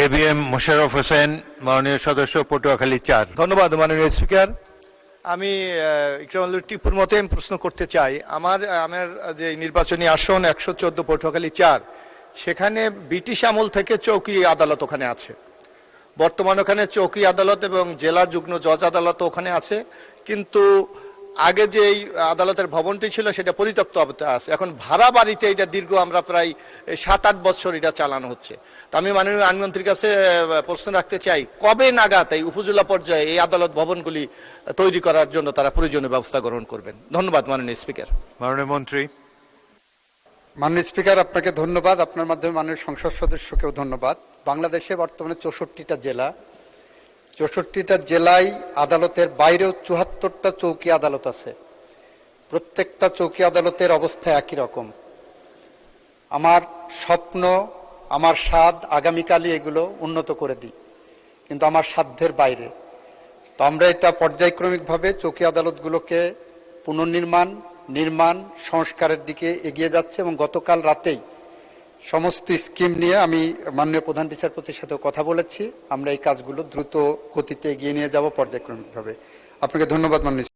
ABM Mosharraf Hossain, মাননীয় সদস্য, পটুয়াখালী ৪। ধন্যবাদ মাননীয় স্পিকার। আমি ইকরামুল টিপুর মতে প্রশ্ন করতে চাই। আমার যে নির্বাচনী আসন ১১৪ পটুয়াখালী ৪, সেখানে ব্রিটিশ আমল থেকে চৌকি আদালত ওখানে আছে। বর্তমানে ওখানে চৌকি আদালত এবং জেলা যুগ্ম জজ আদালত ওখানে আছে, কিন্তু আগে যে এই আদালতের ভবনটি ছিল সেটা পরিত্যক্ত অবস্থায় আছে। এখন ভাড়া বাড়িতে এটা দীর্ঘ আমরা প্রায় ৭-৮ বছর এটা চালানো হচ্ছে। তো আমি মাননীয় আইনমন্ত্রীর কাছে প্রশ্ন রাখতে চাই, কবে নাগাদ এই উপজেলা পর্যায়ে এই আদালত ভবনগুলি তৈরি করার জন্য তারা প্রয়োজনীয় ব্যবস্থা গ্রহণ করবেন? ধন্যবাদ মাননীয় স্পিকার। মাননীয় মন্ত্রী। মাননীয় স্পিকার, আপনাকে ধন্যবাদ। আপনার মাধ্যমে মাননীয় সংসদ সদস্যকেও ধন্যবাদ। বাংলাদেশে বর্তমানে ৬৪টা জেলা, ৬৪টা জেলায় আদালতের বাইরেও ৭৪টা চৌকি আদালত আছে। প্রত্যেকটা চৌকি আদালতের অবস্থা একই রকম। আমার স্বপ্ন, আমার স্বাদ আগামীকালই এগুলো উন্নত করে দিই, কিন্তু আমার সাধ্যের বাইরে। তো আমরা এটা পর্যায়ক্রমিকভাবে চৌকি আদালতগুলোকে নির্মাণ সংস্কারের দিকে এগিয়ে যাচ্ছে, এবং গতকাল রাতেই সমস্ত স্কিম নিয়ে আমি মাননীয় প্রধান বিচারপতির সাথে কথা বলেছি। আমরা এই কাজগুলো দ্রুত গতিতে এগিয়ে নিয়ে যাব পর্যায়ক্রমিকভাবে। আপনাকে ধন্যবাদ মাননীয়